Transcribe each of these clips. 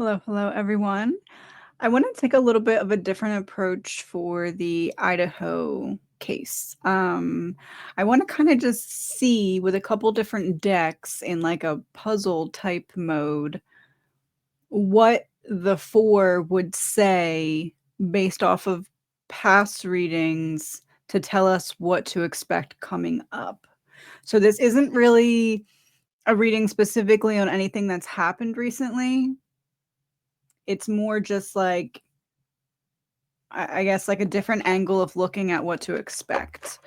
Hello, everyone. I want to take a little bit of a different approach for the Idaho case. I want to kind of just see with a couple different decks in like a puzzle type mode what the four would say based off of past readings to tell us what to expect coming up. So this isn't really a reading specifically on anything that's happened recently. It's more just like, I guess, like a different angle of looking at what to expect.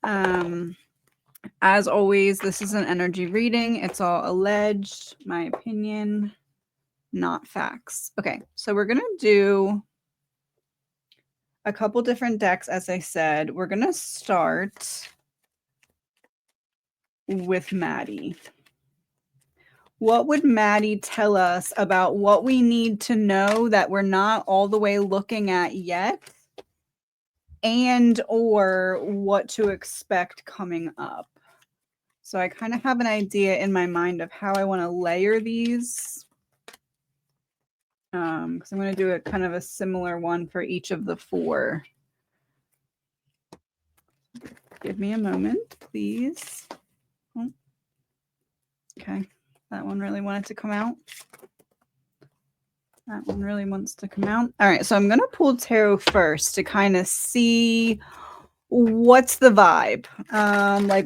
As always, this is an energy reading. It's all alleged, my opinion, not facts. Okay, so we're going to do a couple different decks, as I said. We're going to start with Maddie. What would Maddie tell us about what we need to know that we're not all the way looking at yet, and or what to expect coming up? So I kind of have an idea in my mind of how I want to layer these. Because I'm going to do a kind of a similar one for each of the four. Give me a moment, please. Oh. Okay, that one really wanted to come out. That one really wants to come out. All right, so I'm going to pull tarot first to kind of see what's the vibe. Like,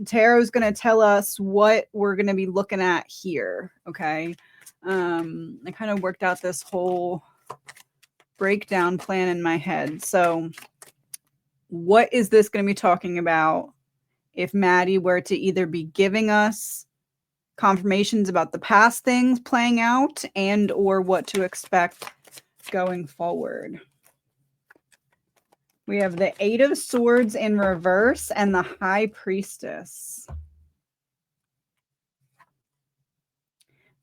tarot is going to tell us what we're going to be looking at here. Okay. I kind of worked out this whole breakdown plan in my head. So what is this going to be talking about if Maddie were to either be giving us confirmations about the past things playing out and or what to expect going forward? We have the Eight of Swords in reverse and the High Priestess,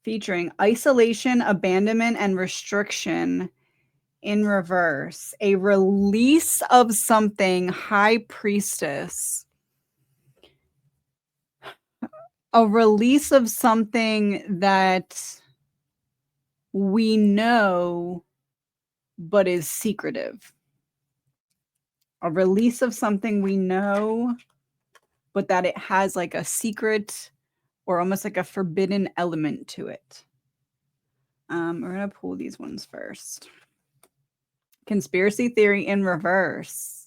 featuring isolation, abandonment, and restriction in reverse. A release of something, High Priestess. A release of something that we know but is secretive. A release of something we know but that it has like a secret or almost like a forbidden element to it. We're going to pull these ones first. Conspiracy theory in reverse.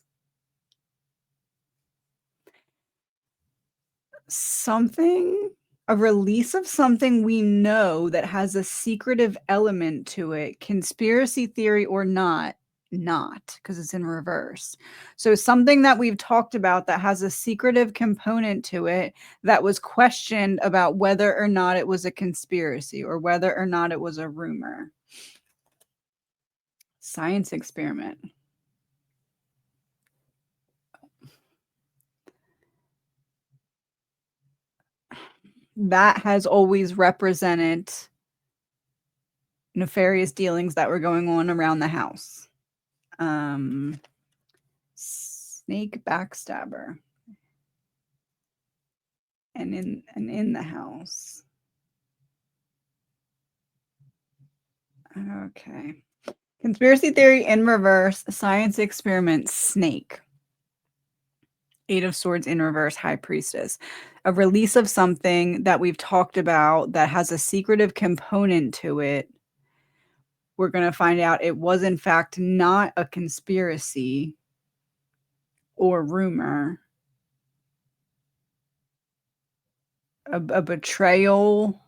A release of something we know that has a secretive element to it, conspiracy theory or not, because it's in reverse. So something that we've talked about that has a secretive component to it that was questioned about whether or not it was a conspiracy or whether or not it was a rumor. Science experiment. That has always represented nefarious dealings that were going on around the house. Snake backstabber. And in the house. Okay. Conspiracy theory in reverse, science experiment, snake. Eight of Swords in reverse, High Priestess. A release of something that we've talked about that has a secretive component to it. We're going to find out it was, in fact, not a conspiracy or rumor. A betrayal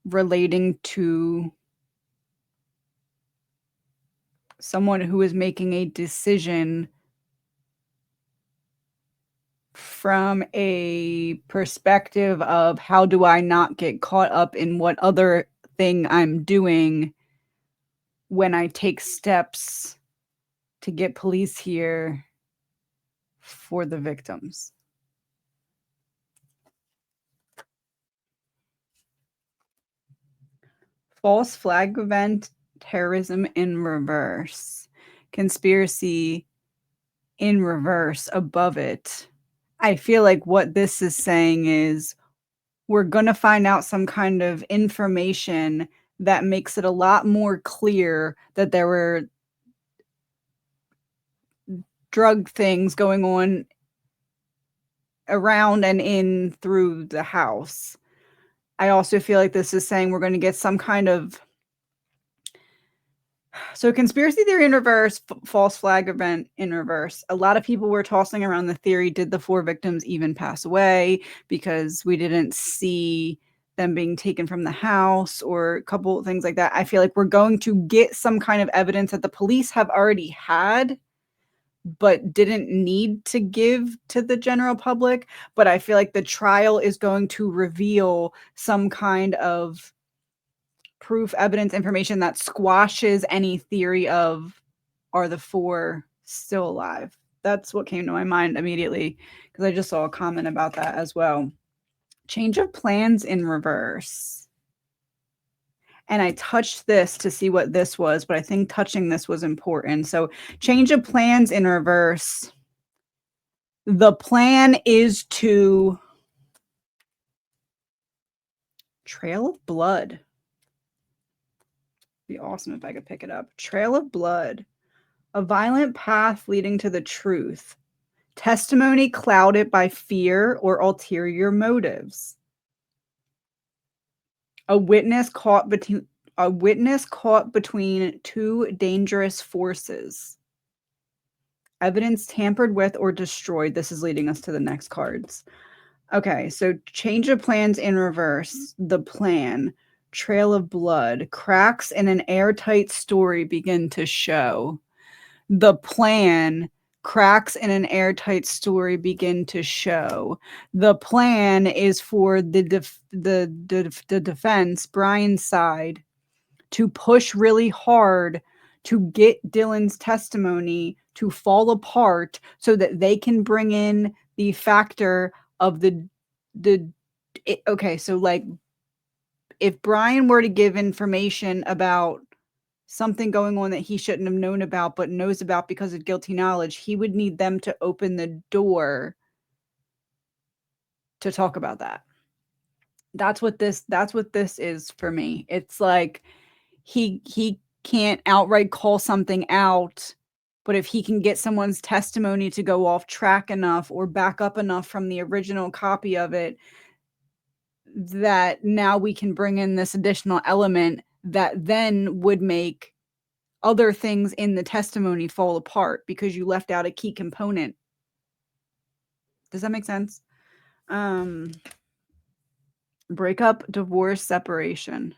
relating to someone who is making a decision from a perspective of how do I not get caught up in what other thing I'm doing when I take steps to get police here for the victims. False flag event, terrorism in reverse. Conspiracy in reverse above it. I feel like what this is saying is we're going to find out some kind of information that makes it a lot more clear that there were drug things going on around and in through the house. I also feel like this is saying we're going to get some kind of conspiracy theory in reverse, false flag event in reverse. A lot of people were tossing around the theory, did the 4 victims even pass away because we didn't see them being taken from the house or a couple of things like that. I feel like we're going to get some kind of evidence that the police have already had but didn't need to give to the general public. But I feel like the trial is going to reveal some kind of proof, evidence, information that squashes any theory of, are the 4 still alive? That's what came to my mind immediately because I just saw a comment about that as well. Change of plans in reverse. And I touched this to see what this was, but I think touching this was important. So change of plans in reverse. The plan is to Trail of Blood. Be awesome if I could pick it up. Trail of Blood. A violent path leading to the truth. Testimony clouded by fear or ulterior motives. A witness caught between 2 dangerous forces. Evidence tampered with or destroyed. This is leading us to the next cards. Okay, so change of plans in reverse. The plan. Trail of Blood. Cracks in an airtight story begin to show. The plan. Cracks in an airtight story begin to show. The plan is for the defense, Brian's side, to push really hard to get Dylan's testimony to fall apart so that they can bring in the factor of okay, so like if Brian were to give information about something going on that he shouldn't have known about but knows about because of guilty knowledge, he would need them to open the door to talk about that. That's what this is for me. It's like he can't outright call something out, but if he can get someone's testimony to go off track enough or back up enough from the original copy of it, that now we can bring in this additional element that then would make other things in the testimony fall apart because you left out a key component. Does that make sense? Breakup, divorce, separation.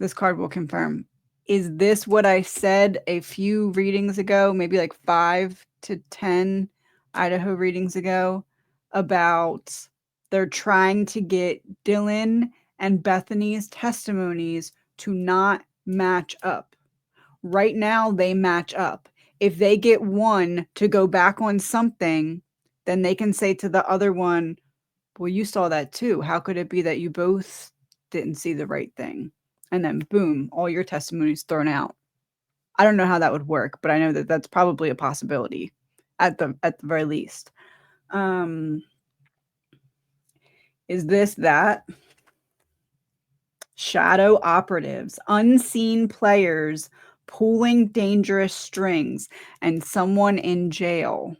This card will confirm. Is this what I said a few readings ago, maybe like 5 to 10 Idaho readings ago, about they're trying to get Dylan and Bethany's testimonies to not match up? Right now, they match up. If they get one to go back on something, then they can say to the other one, well, you saw that too. How could it be that you both didn't see the right thing? And then boom, all your testimonies thrown out. I don't know how that would work, but I know that that's probably a possibility at the very least. Is this that? Shadow operatives, unseen players pulling dangerous strings, and someone in jail.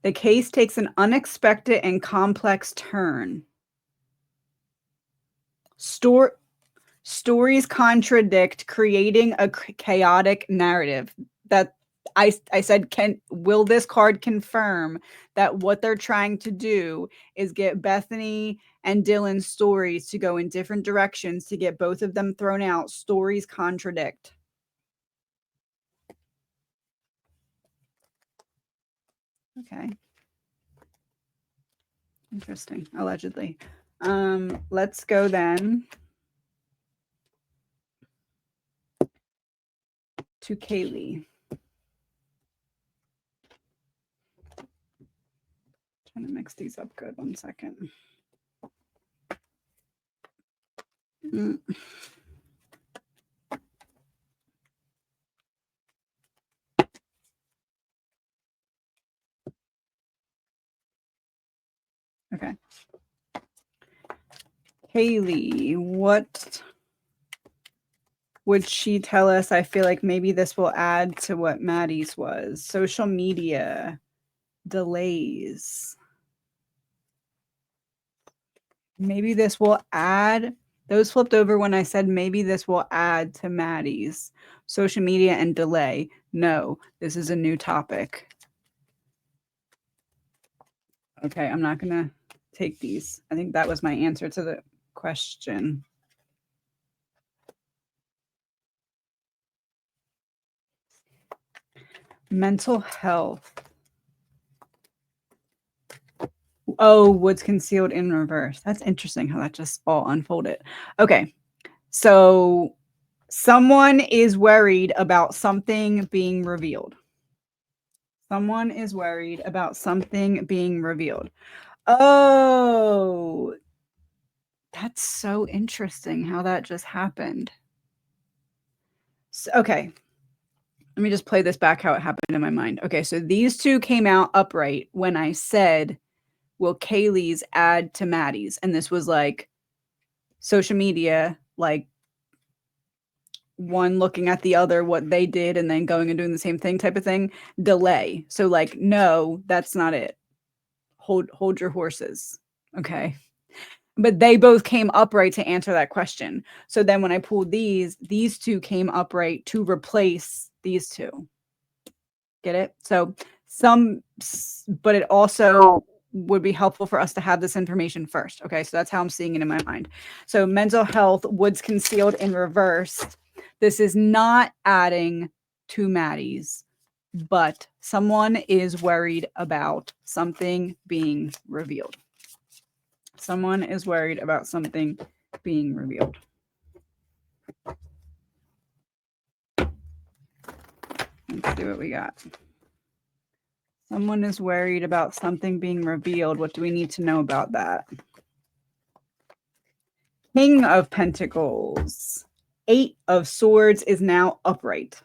The case takes an unexpected and complex turn. Stories contradict, creating a chaotic narrative. That I said, will this card confirm that what they're trying to do is get Bethany and Dylan's stories to go in different directions to get both of them thrown out? Stories contradict. Okay. Interesting. Allegedly. Let's go then to Kaylee. Trying to mix these up good. 1 second. Haley, what would she tell us? I feel like maybe this will add to what Maddie's was. Social media delays. Maybe this will add. Those flipped over when I said maybe this will add to Maddie's. Social media and delay. No, this is a new topic. Okay, I'm not going to take these. I think that was my answer to the question. Mental health. Oh, what's concealed in reverse. That's interesting how that just all unfolded. Okay, so someone is worried about something being revealed. Someone is worried about something being revealed. Oh, that's so interesting how that just happened. So, okay, let me just play this back how it happened in my mind. Okay, so these two came out upright when I said, will Kaylee's add to Maddie's? And this was like social media, like one looking at the other, what they did, and then going and doing the same thing type of thing. Delay. So like, no, that's not it. Hold your horses. Okay. But they both came upright to answer that question. So then when I pulled these two came upright to replace these two. Get it? So but it also would be helpful for us to have this information first. Okay, so that's how I'm seeing it in my mind. So mental health, woods concealed in reverse. This is not adding to Maddie's, but someone is worried about something being revealed. Someone is worried about something being revealed. Let's see what we got. Someone is worried about something being revealed. What do we need to know about that? King of Pentacles. 8 of Swords is now upright.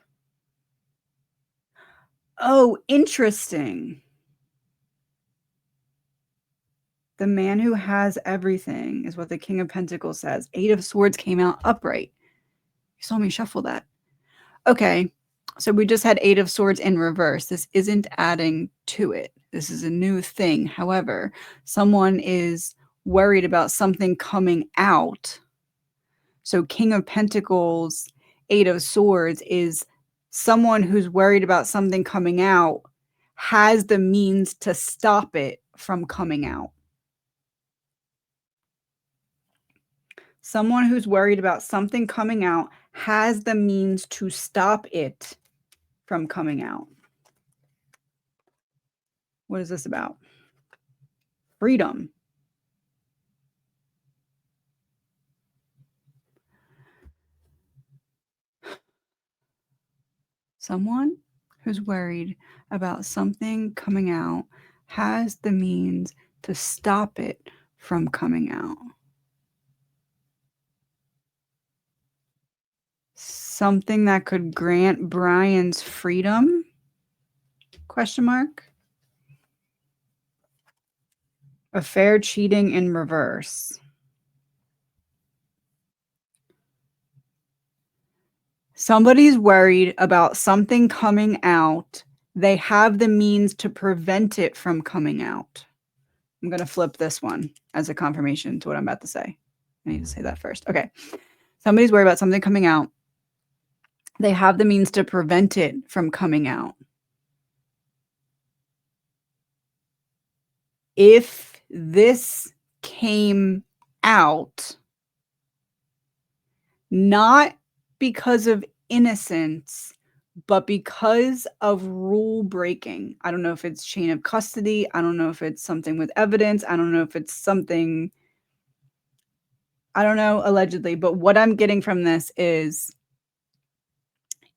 Oh, interesting. The man who has everything is what the King of Pentacles says. 8 of Swords came out upright. You saw me shuffle that. Okay, so we just had 8 of Swords in reverse. This isn't adding to it. This is a new thing. However, someone is worried about something coming out. So King of Pentacles, 8 of Swords is someone who's worried about something coming out has the means to stop it from coming out. Someone who's worried about something coming out has the means to stop it from coming out. What is this about? Freedom. Someone who's worried about something coming out has the means to stop it from coming out. Something that could grant Brian's freedom? Question mark. Affair cheating in reverse. Somebody's worried about something coming out. They have the means to prevent it from coming out. I'm going to flip this one as a confirmation to what I'm about to say. I need to say that first. Okay. Somebody's worried about something coming out. They have the means to prevent it from coming out. If this came out, not because of innocence, but because of rule breaking. I don't know if it's chain of custody. I don't know if it's something with evidence. I don't know if it's something, I don't know, allegedly. But what I'm getting from this is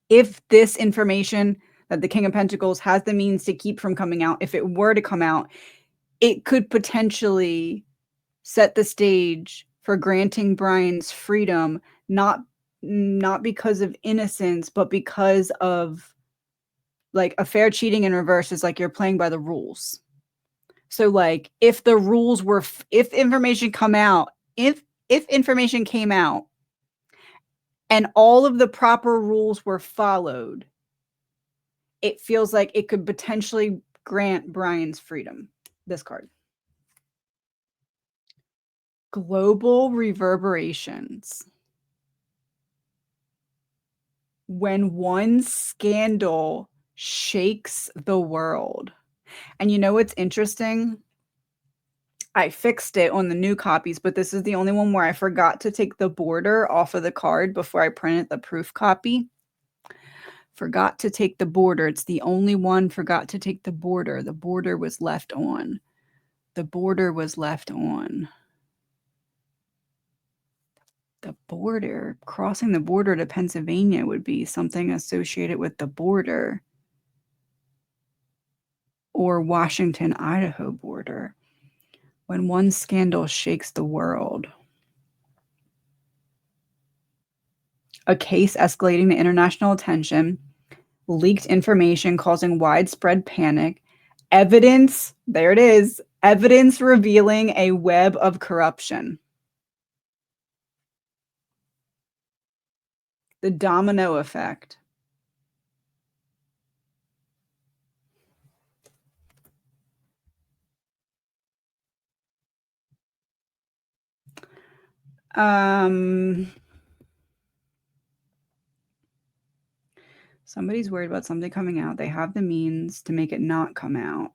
if this information that the King of Pentacles has the means to keep from coming out, if it were to come out, it could potentially set the stage for granting Brian's freedom, not because of innocence, but because of like affair cheating in reverse is like you're playing by the rules. So like if the rules were, if information come out, if if information came out and all of the proper rules were followed, it feels like it could potentially grant Brian's freedom. This card. Global reverberations. When one scandal shakes the world. And you know what's interesting? I fixed it on the new copies, but this is the only one where I forgot to take the border off of the card before I printed the proof copy. Forgot to take the border. It's the only one forgot to take the border. The border was left on. The border was left on. The border, crossing the border to Pennsylvania would be something associated with the border or Washington, Idaho border. When one scandal shakes the world. A case escalating to international attention, leaked information causing widespread panic, evidence, there it is, evidence revealing a web of corruption. The domino effect. Somebody's worried about something coming out. They have the means to make it not come out.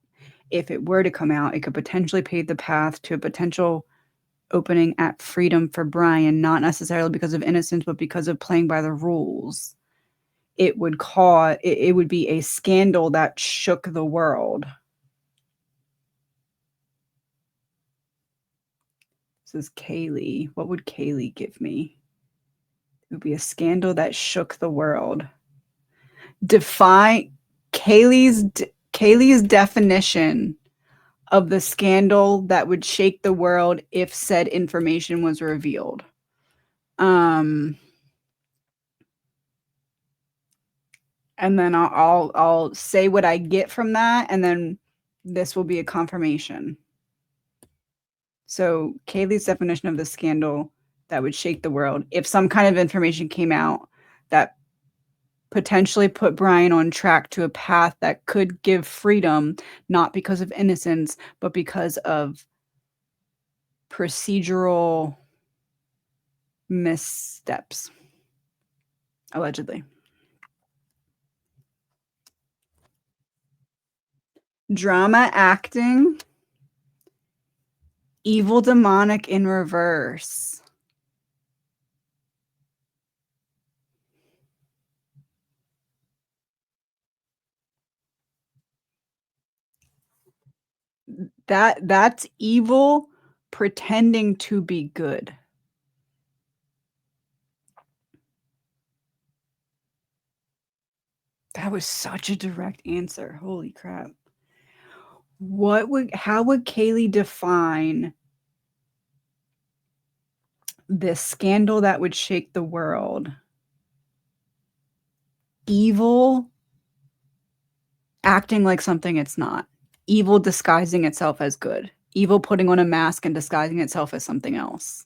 If it were to come out, it could potentially pave the path to a potential opening at freedom for Brian, not necessarily because of innocence, but because of playing by the rules. It would be a scandal that shook the world. This is Kaylee. What would Kaylee give me? It would be a scandal that shook the world. Define Kaylee's definition of the scandal that would shake the world if said information was revealed. And then I'll say what I get from that, and then this will be a confirmation. So Kaylee's definition of the scandal that would shake the world, if some kind of information came out that potentially put Brian on track to a path that could give freedom, not because of innocence, but because of procedural missteps, allegedly. Drama acting, evil demonic in reverse. That's evil pretending to be good. That was such a direct answer. Holy crap. How would Kaylee define this scandal that would shake the world? Evil acting like something it's not. Evil disguising itself as good. Evil putting on a mask and disguising itself as something else.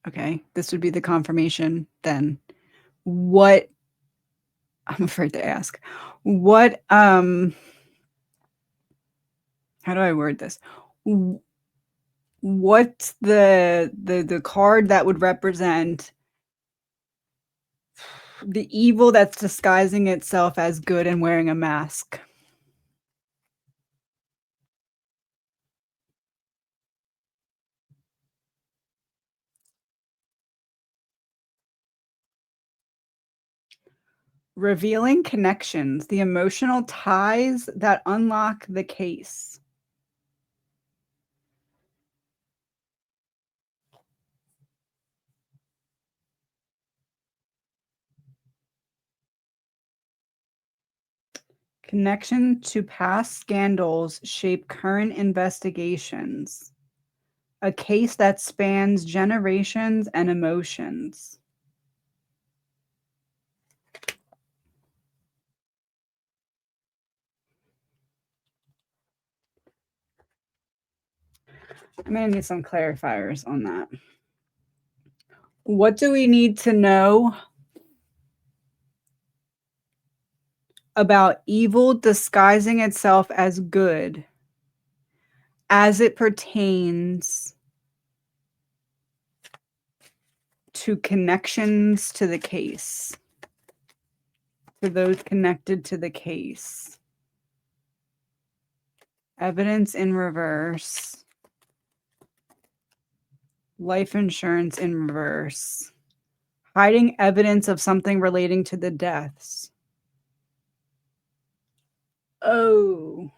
Okay, this would be the confirmation then. What I'm afraid to ask. What how do I word this? What's the card that would represent the evil that's disguising itself as good and wearing a mask? Revealing connections, the emotional ties that unlock the case. Connection to past scandals shape current investigations. A case that spans generations and emotions. I'm going to need some clarifiers on that. What do we need to know about evil disguising itself as good as it pertains to connections to the case, to those connected to the case? Evidence in reverse. Life insurance in reverse. Hiding evidence of something relating to the deaths. Oh.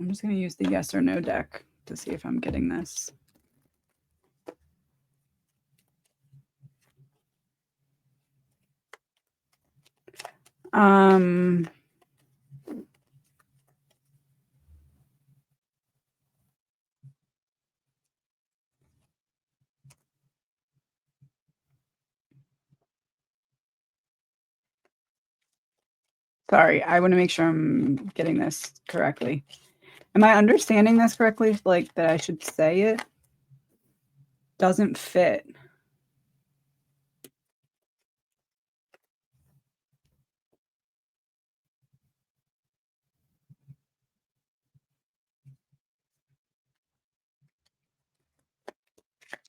I'm just going to use the yes or no deck to see if I'm getting this. Sorry, I want to make sure I'm getting this correctly. Am I understanding this correctly? Like that I should say it? Doesn't fit.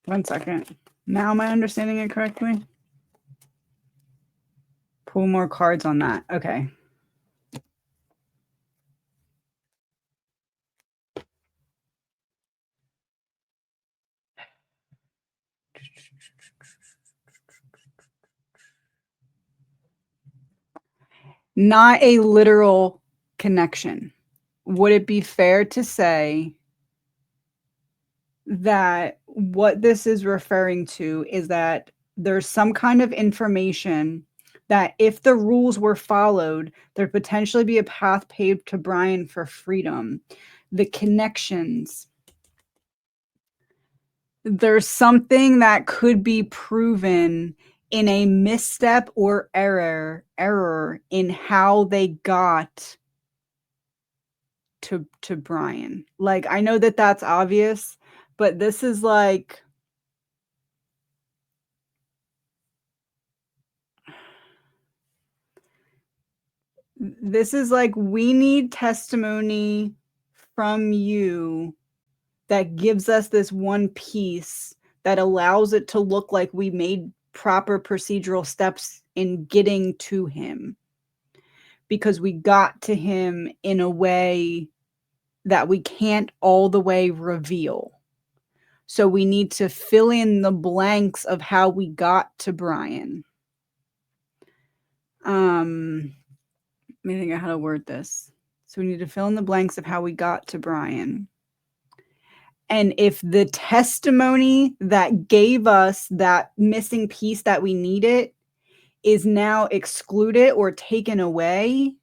One second. Now am I understanding it correctly? Pull more cards on that. Okay. Not a literal connection. Would it be fair to say that what this is referring to is that there's some kind of information that if the rules were followed, there'd potentially be a path paved to Brian for freedom? The connections. There's something that could be proven in a misstep or error in how they got to Brian. Like, I know that that's obvious, but this is like we need testimony from you that gives us this one piece that allows it to look like we made proper procedural steps in getting to him, because we got to him in a way that we can't all the way reveal. So we need to fill in the blanks of how we got to Brian. Let me think of how to word this. So we need to fill in the blanks of how we got to Brian. And if the testimony that gave us that missing piece that we needed is now excluded or taken away,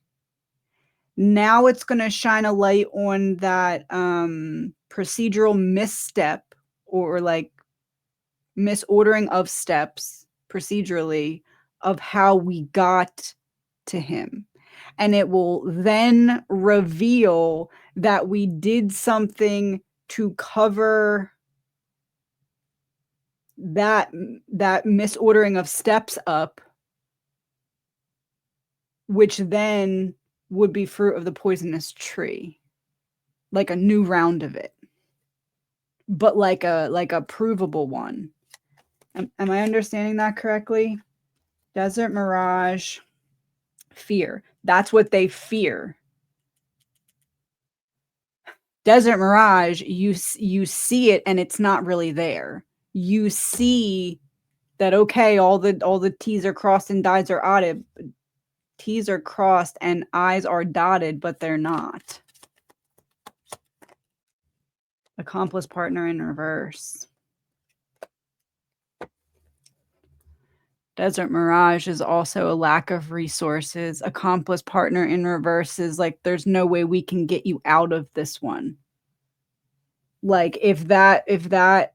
now it's going to shine a light on that procedural misstep, or like misordering of steps procedurally of how we got to him. And it will then reveal that we did something to cover that misordering of steps up, which then would be fruit of the poisonous tree, like a new round of it, but like a provable one. Am I understanding that correctly? Desert Mirage, fear. That's what they fear. Desert Mirage, you see it and it's not really there. You see that, okay, all the T's are crossed and I's are dotted. T's are crossed and I's are dotted, but they're not. Accomplice partner in reverse. Desert Mirage is also a lack of resources. Accomplice partner in reverse is like, there's no way we can get you out of this one. Like if that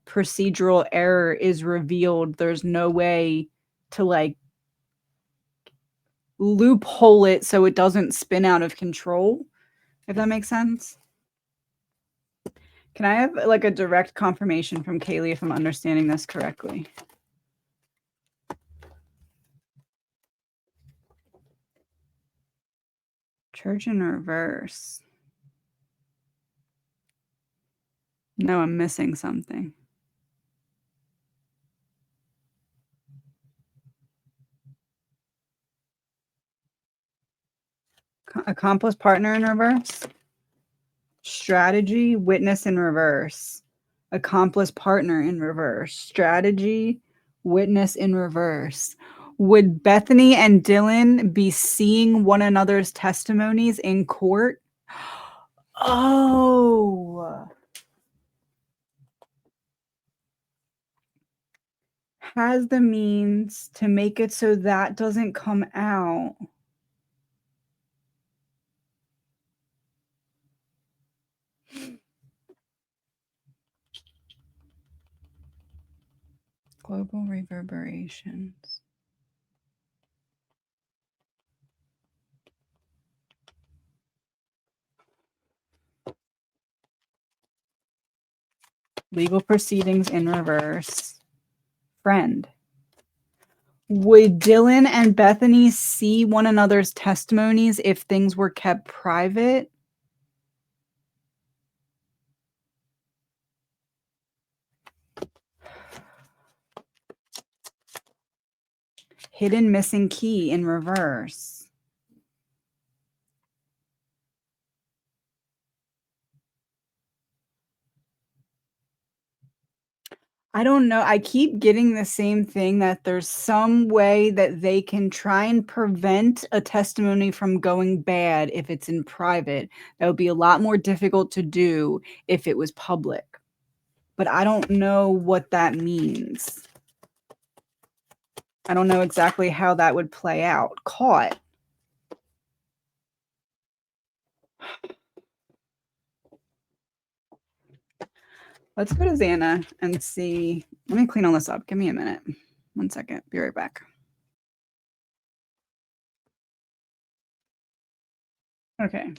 procedural error is revealed, there's no way to like loophole it so it doesn't spin out of control, if that makes sense. Can I have like a direct confirmation from Kaylee if I'm understanding this correctly? Church in reverse. No, I'm missing something. Accomplice partner in reverse. Strategy, witness in reverse. Accomplice partner in reverse. Strategy, witness in reverse. Would Bethany and Dylan be seeing one another's testimonies in court? Oh. Has the means to make it so that doesn't come out. Global reverberations. Legal proceedings in reverse. Friend. Would Dylan and Bethany see one another's testimonies if things were kept private? Hidden missing key in reverse. I don't know. I keep getting the same thing, that there's some way that they can try and prevent a testimony from going bad if it's in private. That would be a lot more difficult to do if it was public. But I don't know what that means. I don't know exactly how that would play out. Caught. Let's go to Xana and see. Let me clean all this up. Give me a minute. 1 second. Be right back. Okay.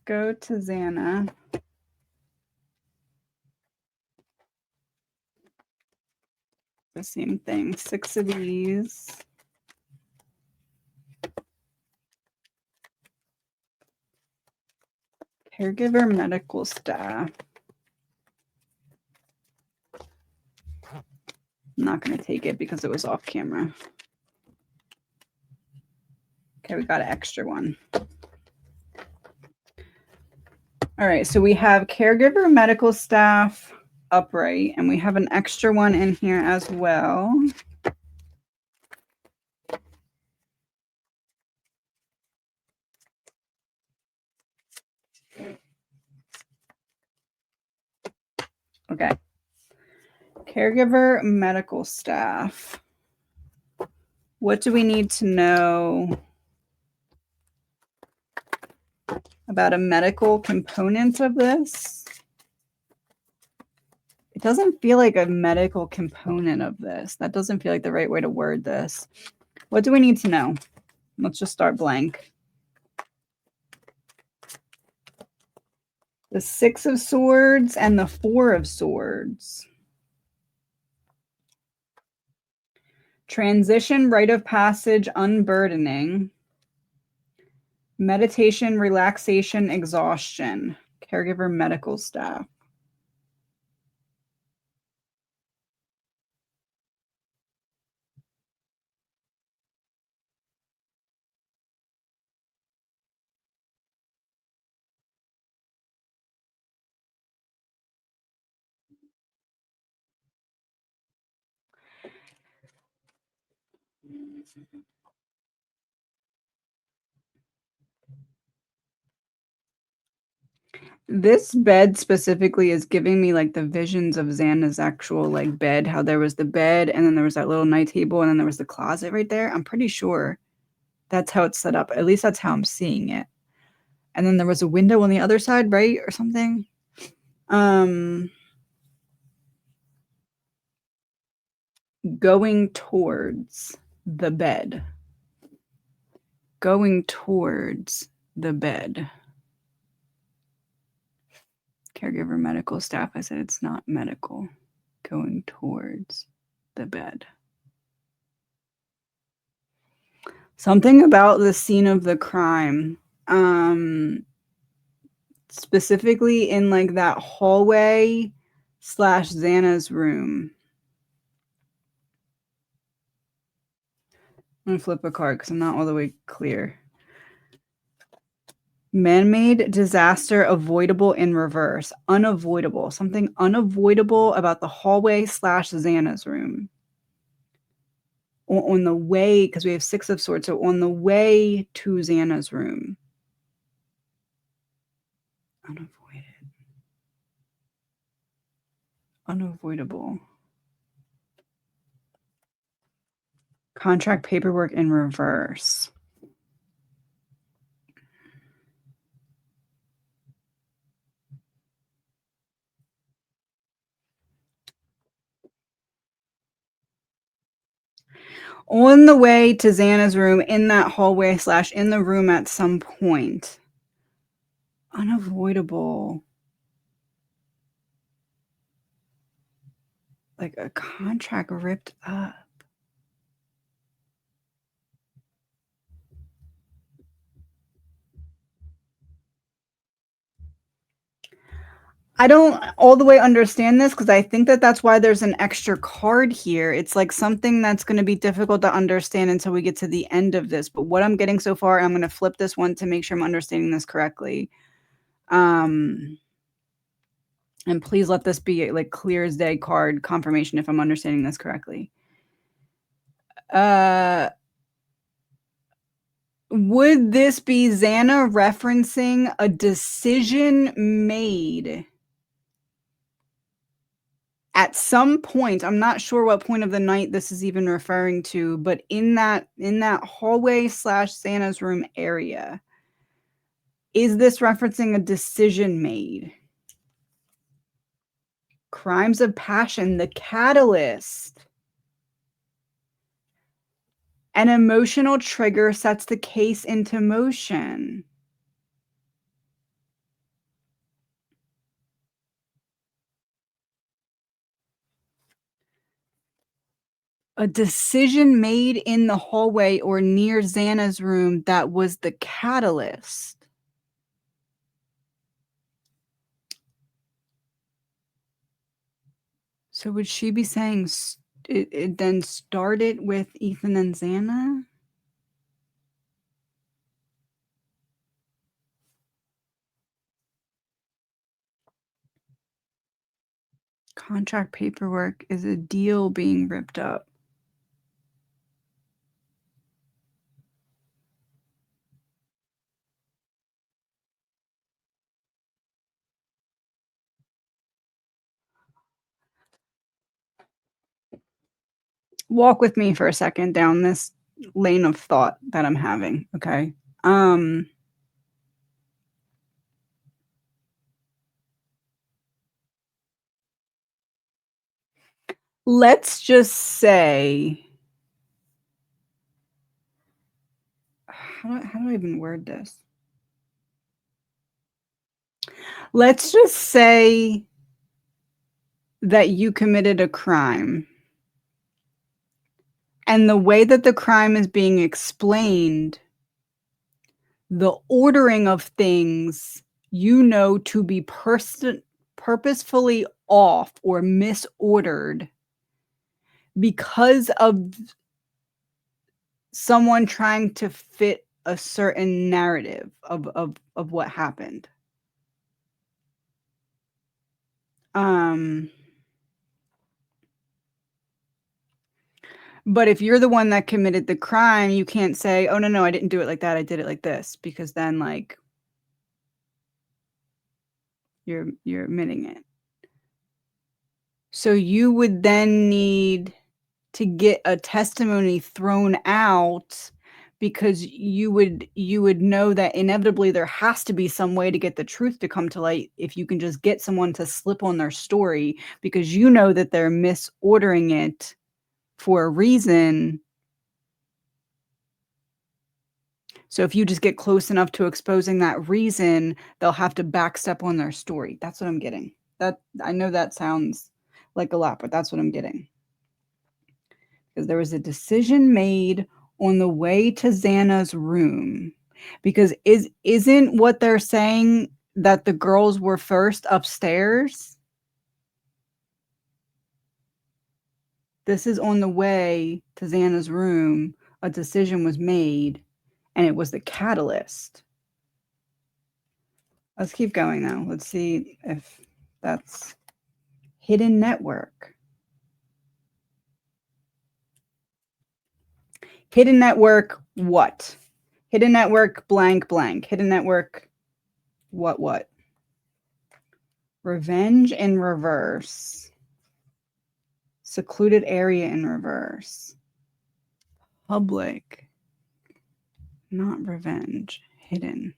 Go to Xana. The same thing. 6 of these. Caregiver medical staff. I'm not going to take it because it was off camera. Okay, we got an extra one. All right, so we have caregiver medical staff upright, and we have an extra one in here as well. Okay. Caregiver medical staff. What do we need to know about a medical component of this? It doesn't feel like a medical component of this. That doesn't feel like the right way to word this. What do we need to know? Let's just start blank. The 6 of Swords and the 4 of Swords. Transition, rite of passage, unburdening. Meditation, relaxation, exhaustion. Caregiver medical staff. This bed specifically is giving me, like, the visions of Xana's actual, like, bed, how there was the bed, and then there was that little night table, and then there was the closet right there. I'm pretty sure that's how it's set up. At least that's how I'm seeing it. And then there was a window on the other side, right, or something? Um, going towards the bed. Going towards the bed. Caregiver, medical staff. I said it's not medical. Going towards the bed. Something about the scene of the crime. Specifically in like that hallway slash Xana's room. I'm gonna flip a card because I'm not all the way clear. Man-made disaster avoidable in reverse. Unavoidable. Something unavoidable about the hallway slash Xana's room. On the way, because we have 6 of swords, so on the way to Xana's room. Unavoided. Unavoidable. Contract paperwork in reverse. On the way to Xana's room, in that hallway slash in the room at some point. Unavoidable. Like a contract ripped up. I don't all the way understand this because I think that that's why there's an extra card here. It's like something that's going to be difficult to understand until we get to the end of this. But what I'm getting so far, I'm going to flip this one to make sure I'm understanding this correctly. And please let this be like clear as day card confirmation if I'm understanding this correctly. Would this be Xana referencing a decision made at some point? I'm not sure what point of the night this is even referring to, but in that hallway slash Xana's room area, is this referencing a decision made? Crimes of passion, the catalyst. An emotional trigger sets the case into motion. A decision made in the hallway or near Xana's room that was the catalyst. So would she be saying it then started with Ethan and Xana? Contract paperwork is a deal being ripped up. Walk with me for a second down this lane of thought that I'm having, okay? Let's just say how do I even word this? Let's just say that you committed a crime. And the way that the crime is being explained, the ordering of things you know to be purposefully off or misordered because of someone trying to fit a certain narrative of what happened. But if you're the one that committed the crime, you can't say, "Oh, no, I didn't do it like that. I did it like this," because then, like You're admitting it. So you would then need to get a testimony thrown out because you would know that inevitably there has to be some way to get the truth to come to light if you can just get someone to slip on their story because you know that they're misordering it for a reason. So if you just get close enough to exposing that reason, they'll have to backstep on their story. That's what I'm getting. That I know that sounds like a lot, but that's what I'm getting. Because there was a decision made on the way to Xana's room. Because isn't what they're saying that the girls were first upstairs? This is on the way to Xana's room. A decision was made, and it was the catalyst. Let's keep going now. Let's see if that's hidden network. Hidden network what? Hidden network blank blank. Hidden network what? Revenge in reverse. Secluded area in reverse. Public. Not revenge. Hidden.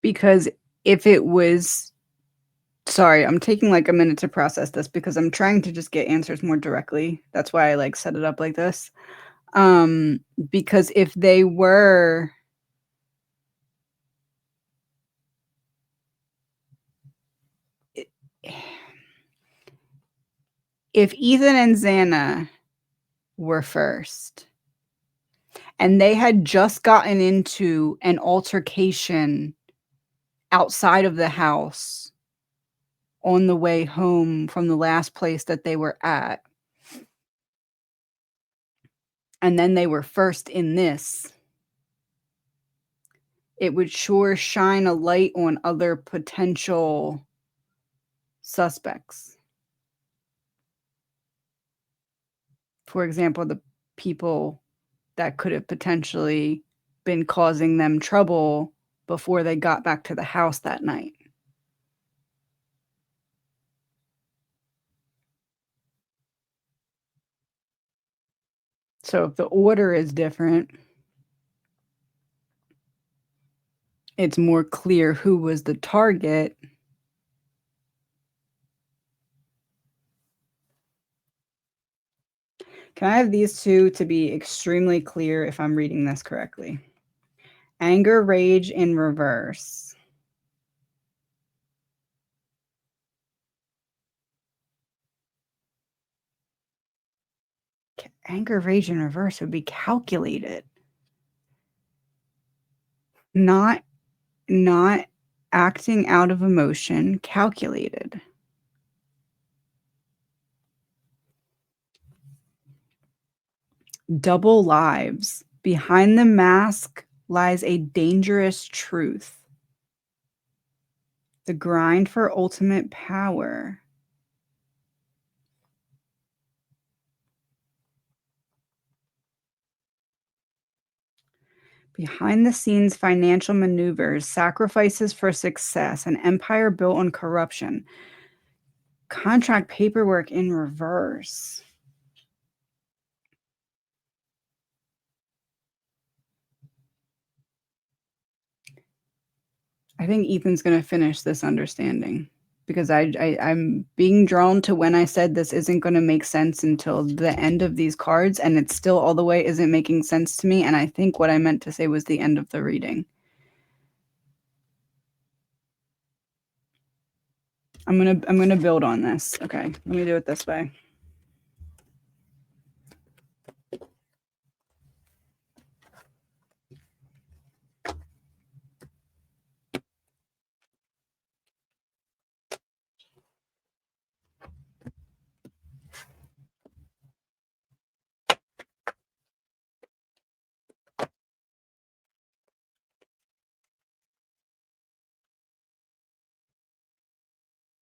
Because if it was, sorry, I'm taking like a minute to process this because I'm trying to just get answers more directly. That's why I like set it up like this. Because if they were, if Ethan and Xana were first and they had just gotten into an altercation outside of the house on the way home from the last place that they were at, and then they were first in this, it would sure shine a light on other potential suspects. For example, the people that could have potentially been causing them trouble before they got back to the house that night. So if the order is different, it's more clear who was the target. Can I have these two to be extremely clear if I'm reading this correctly? Anger, rage in reverse. Anger, rage in reverse would be calculated. Not acting out of emotion, calculated. Double lives. Behind the mask lies a dangerous truth. The grind for ultimate power. Behind the scenes financial maneuvers, sacrifices for success, an empire built on corruption. Contract paperwork in reverse. I think Ethan's going to finish this understanding because I'm being drawn to when I said this isn't going to make sense until the end of these cards, and it still all the way isn't making sense to me. And I think what I meant to say was the end of the reading. I'm gonna build on this. Okay, let me do it this way.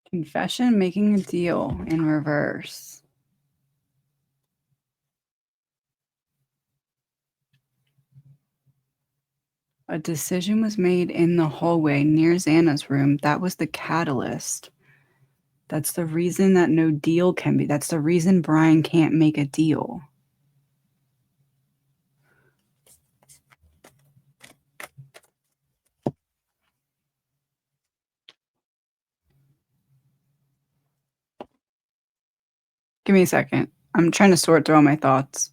Confession, making a deal in reverse. A decision was made in the hallway near Xana's room. That was the catalyst. That's the reason that no deal can be. That's the reason Brian can't make a deal. Give me a second. I'm trying to sort through all my thoughts.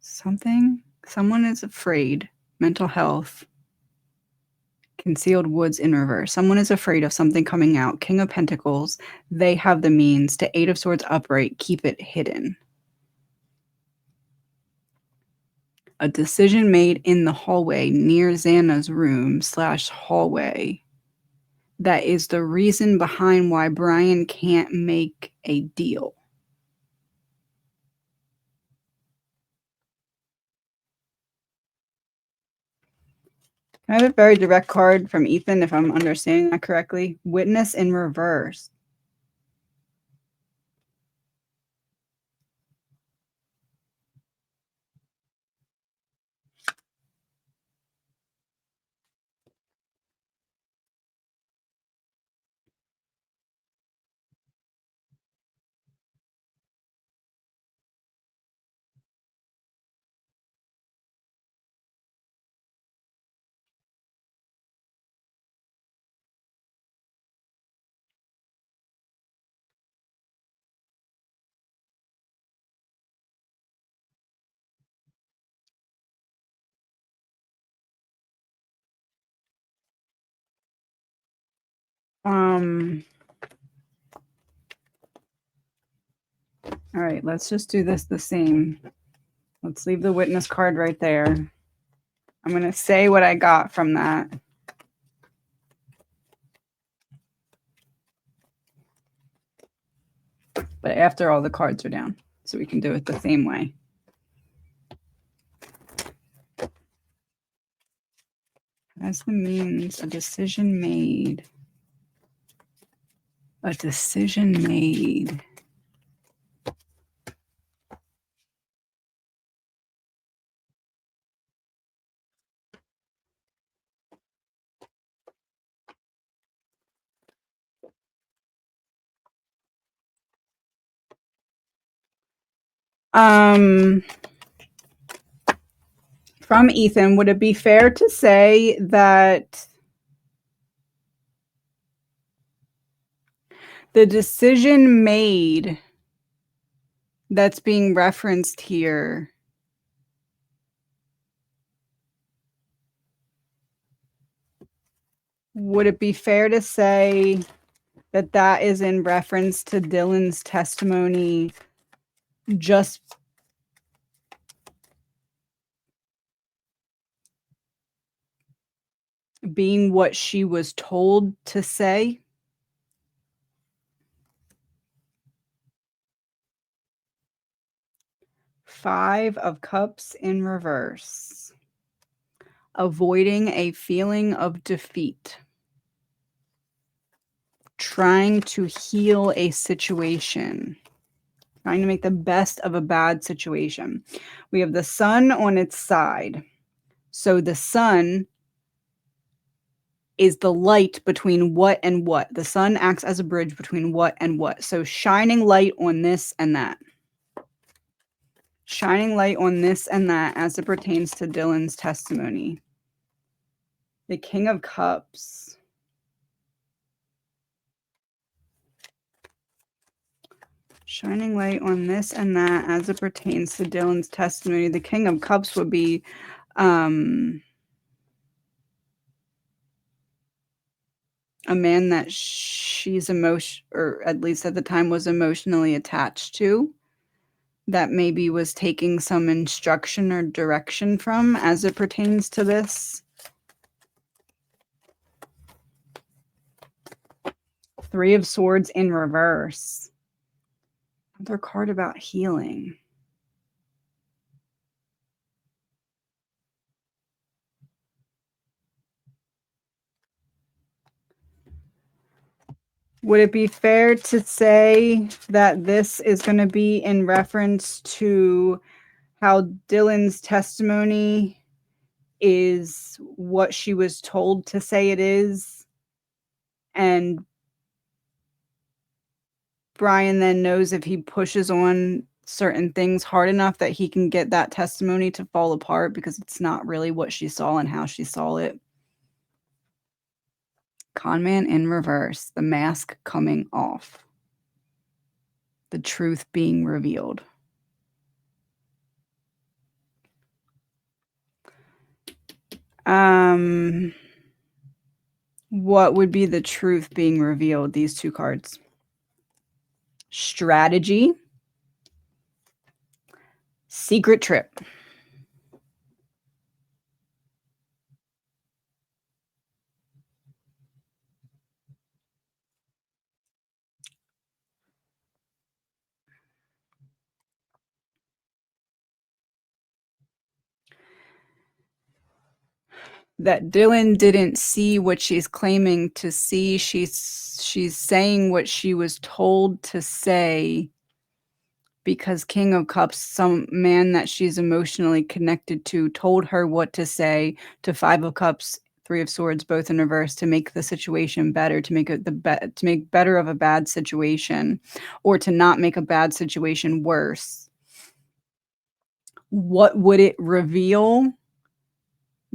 Someone is afraid. Mental health. Concealed woods in reverse. Someone is afraid of something coming out. King of Pentacles. They have the means to Eight of Swords upright. Keep it hidden. A decision made in the hallway near Xana's room / hallway. That is the reason behind why Brian can't make a deal. I have a very direct card from Ethan, if I'm understanding that correctly. Witness in reverse. All right, let's just do this the same. Let's leave the witness card right there. I'm going to say what I got from that. But after all the cards are down, so we can do it the same way. As the means, a decision made. A decision made. From Ethan, would it be fair to say that the decision made that's being referenced here would it be fair to say that that is in reference to Dylan's testimony just being what she was told to say? Five of Cups in reverse. Avoiding a feeling of defeat. Trying to heal a situation. Trying to make the best of a bad situation. We have the sun on its side. So the sun is the light between what and what. The sun acts as a bridge between what and what. So shining light on this and that. Shining light on this and that as it pertains to Dylan's testimony. The King of Cups. Shining light on this and that as it pertains to Dylan's testimony. The King of Cups would be a man that she's or at least at the time was emotionally attached to, that maybe was taking some instruction or direction from as it pertains to this. Three of Swords in reverse. Another card about healing. Would it be fair to say that this is going to be in reference to how Dylan's testimony is what she was told to say it is, and Brian then knows if he pushes on certain things hard enough that he can get that testimony to fall apart because it's not really what she saw and how she saw it? Conman in reverse, the mask coming off, the truth being revealed. What would be the truth being revealed? These two cards. Strategy. Secret trip. That Dylan didn't see what she's claiming to see. She's saying what she was told to say because King of Cups, some man that she's emotionally connected to, told her what to say to Five of Cups, Three of Swords, both in reverse, to make the situation better, to make it to make better of a bad situation, or to not make a bad situation worse. What would it reveal?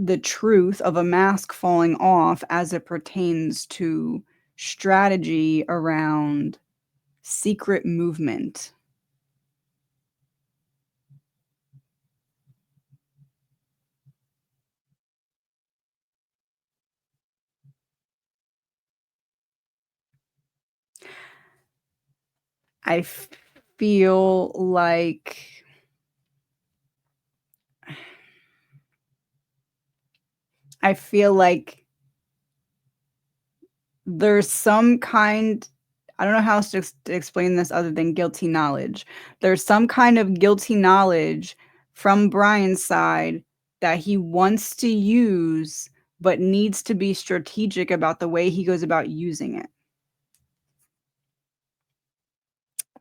The truth of a mask falling off as it pertains to strategy around secret movement. I feel like there's some kind, I don't know how else to explain this other than guilty knowledge. There's some kind of guilty knowledge from Brian's side that he wants to use, but needs to be strategic about the way he goes about using it.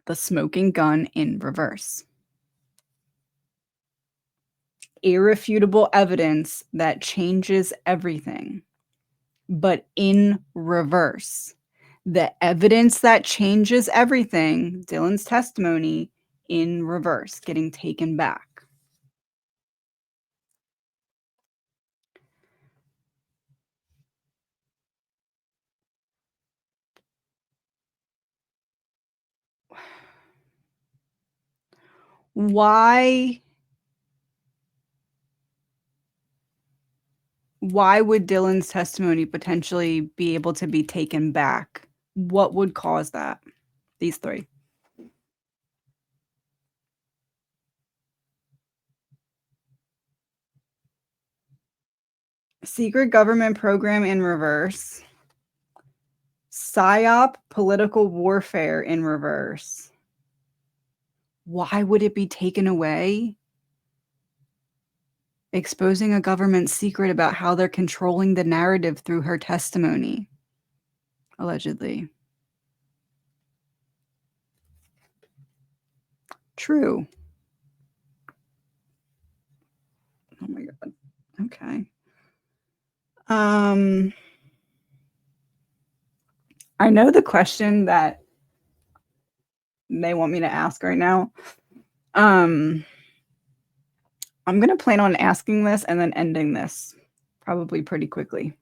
The smoking gun in reverse. Irrefutable evidence that changes everything, but in reverse. The evidence that changes everything, Dylan's testimony, in reverse, getting taken back. Why would Dylan's testimony potentially be able to be taken back? What would cause that? These three. Secret government program in reverse. PSYOP, political warfare in reverse. Why would it be taken away? Exposing a government secret about how they're controlling the narrative through her testimony. Allegedly. True. Oh my God. Okay. I know the question that they want me to ask right now. I'm going to plan on asking this and then ending this probably pretty quickly.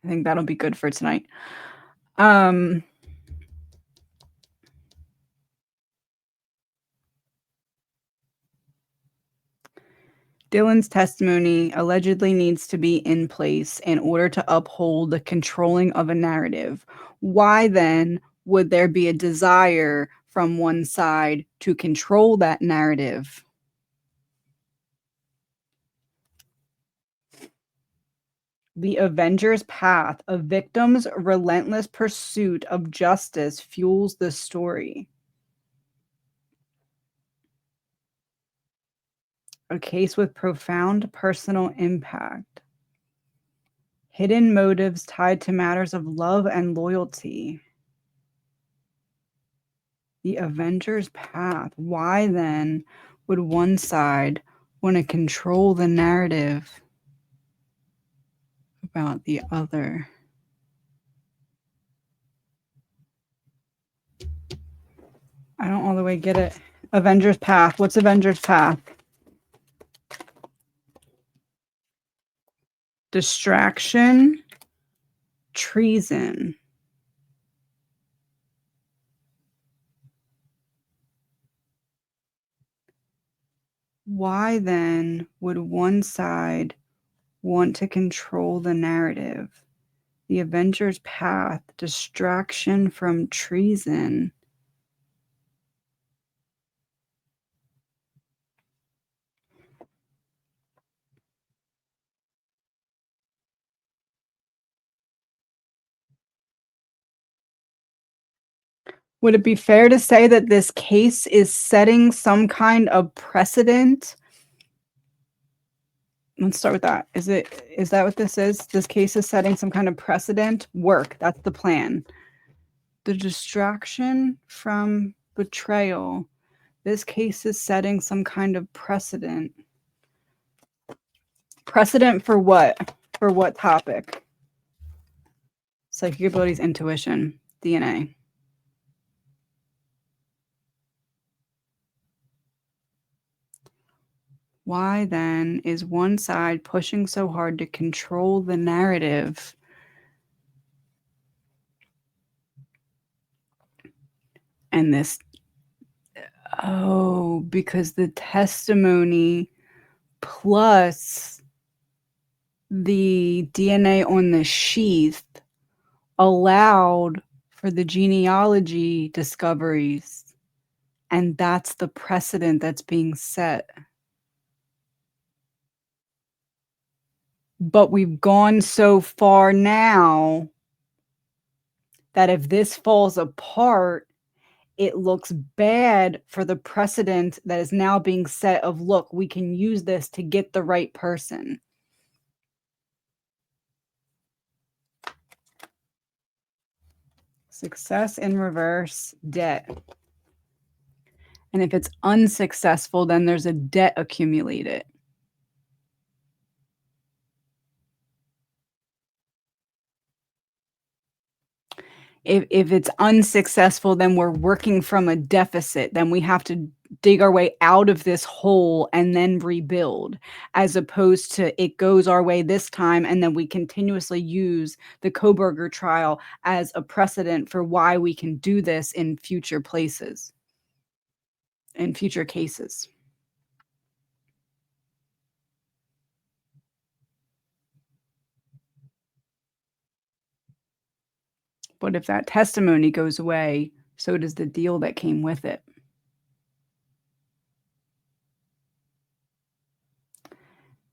I think that'll be good for tonight. Dylan's testimony allegedly needs to be in place in order to uphold the controlling of a narrative. Why then would there be a desire from one side to control that narrative? The Avenger's path, a victim's relentless pursuit of justice, fuels the story. A case with profound personal impact. Hidden motives tied to matters of love and loyalty. The Avenger's path. Why then would one side want to control the narrative about the other? I don't all the way get it. Avenger's path. What's Avenger's path? Distraction, treason. Why then would one side want to control the narrative? The Avenger's path, distraction from treason. Would it be fair to say that this case is setting some kind of precedent? Let's start with that. Is that what this is? This case is setting some kind of precedent? Work, that's the plan. The distraction from betrayal. This case is setting some kind of precedent. Precedent for what? For what topic? Psychic abilities, intuition, DNA. Why then is one side pushing so hard to control the narrative? And this, oh, because the testimony plus the DNA on the sheath allowed for the genealogy discoveries. And that's the precedent that's being set. But we've gone so far now that if this falls apart, it looks bad for the precedent that is now being set of, look, we can use this to get the right person. Success in reverse, debt. And if it's unsuccessful, then there's a debt accumulated. If it's unsuccessful, then we're working from a deficit. Then we have to dig our way out of this hole and then rebuild, as opposed to it goes our way this time and then we continuously use the Koberger trial as a precedent for why we can do this in future places, in future cases. But if that testimony goes away, so does the deal that came with it.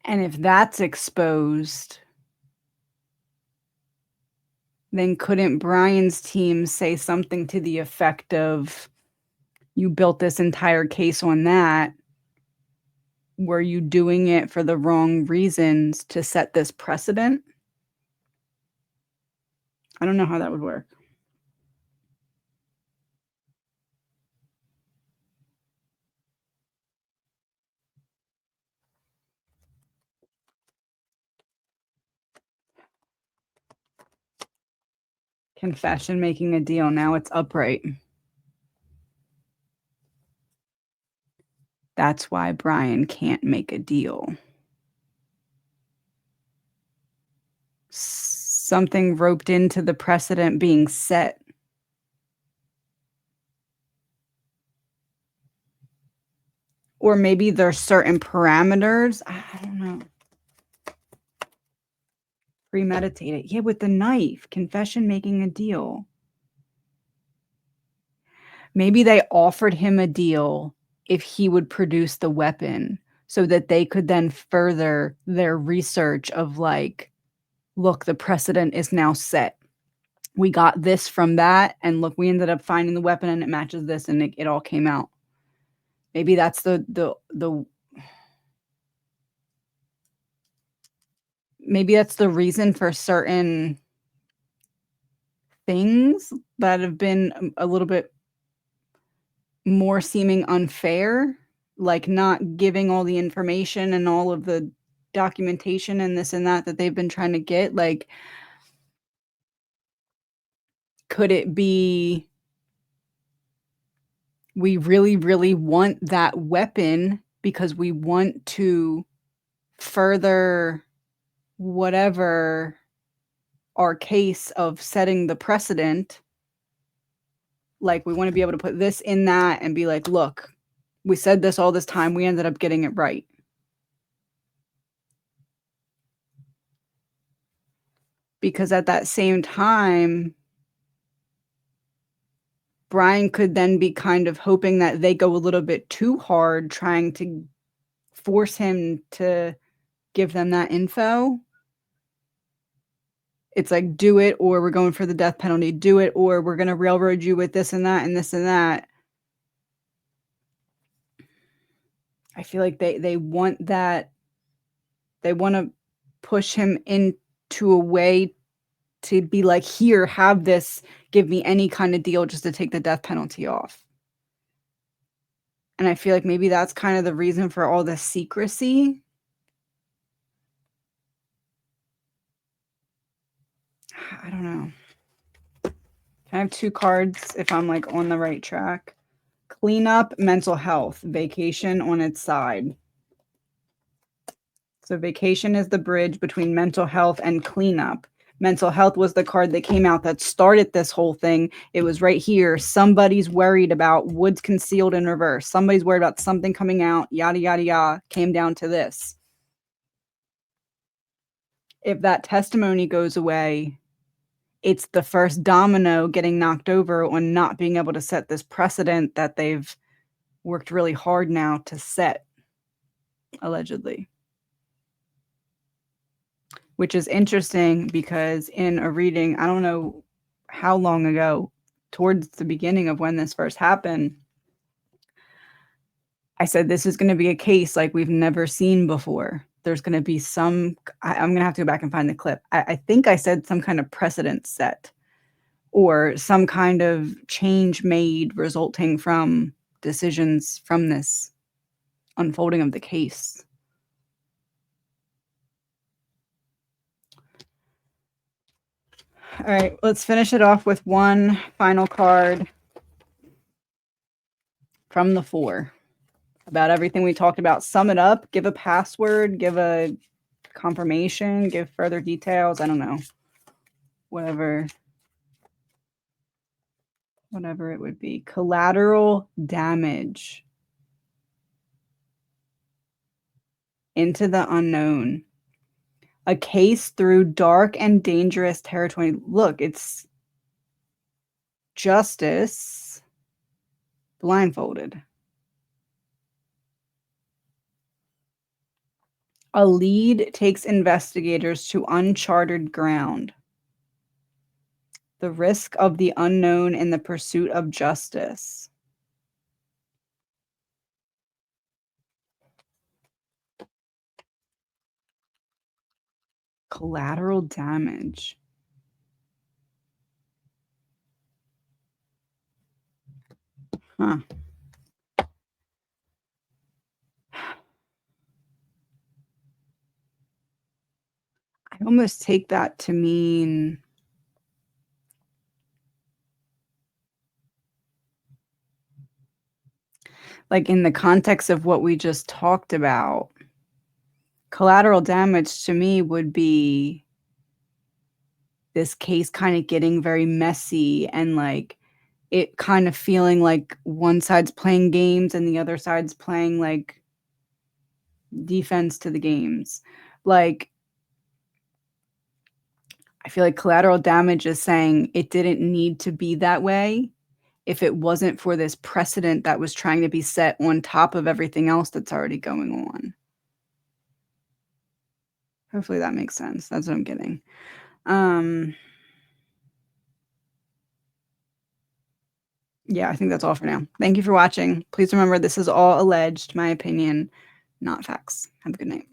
And if that's exposed, then couldn't Brian's team say something to the effect of, you built this entire case on that? Were you doing it for the wrong reasons to set this precedent? I don't know how that would work. Confession, making a deal. Now it's upright. That's why Brian can't make a deal. Something roped into the precedent being set. Or maybe there's certain parameters. I don't know. Premeditated. Yeah, with the knife. Confession, making a deal. Maybe they offered him a deal if he would produce the weapon so that they could then further their research of, like, look, the precedent is now set. We got this from that, and look, we ended up finding the weapon and it matches this, and it all came out. Maybe that's maybe that's the reason for certain things that have been a little bit more seeming unfair, like not giving all the information and all of the documentation and this and that they've been trying to get? Like, could it be we really, really want that weapon because we want to further whatever our case of setting the precedent? Like, we want to be able to put this in that and be like, look, we said this all this time, we ended up getting it right. Because at that same time, Brian could then be kind of hoping that they go a little bit too hard, trying to force him to give them that info. It's like, do it, or we're going for the death penalty. Do it, or we're going to railroad you with this and that and this and that. I feel like they want that. They want to push him into a way to be like, here, have this, give me any kind of deal just to take the death penalty off. And I feel like maybe that's kind of the reason for all the secrecy. I don't know. Can I have 2 cards if I'm like on the right track? Cleanup, mental health, vacation on its side. So vacation is the bridge between mental health and cleanup. Mental health was the card that came out that started this whole thing. It was right here. Somebody's worried about woods concealed in reverse. Somebody's worried about something coming out, yada, yada, yada, came down to this. If that testimony goes away, it's the first domino getting knocked over on not being able to set this precedent that they've worked really hard now to set, allegedly. Which is interesting because in a reading, I don't know how long ago, towards the beginning of when this first happened, I said, this is going to be a case like we've never seen before. There's going to be I'm going to have to go back and find the clip. I think I said some kind of precedent set or some kind of change made resulting from decisions from this unfolding of the case. All right, let's finish it off with one final card from the 4 about everything we talked about. Sum it up, give a password, give a confirmation, give further details. I don't know. Whatever it would be. Collateral damage. Into the unknown. A case through dark and dangerous territory. Look, it's justice blindfolded. A lead takes investigators to uncharted ground. The risk of the unknown in the pursuit of justice. Collateral damage. Huh. I almost take that to mean like in the context of what we just talked about, collateral damage to me would be this case kind of getting very messy and like it kind of feeling like one side's playing games and the other side's playing like defense to the games. Like, I feel like collateral damage is saying it didn't need to be that way if it wasn't for this precedent that was trying to be set on top of everything else that's already going on. Hopefully that makes sense. That's what I'm getting. Yeah, I think that's all for now. Thank you for watching. Please remember, this is all alleged, my opinion, not facts. Have a good night.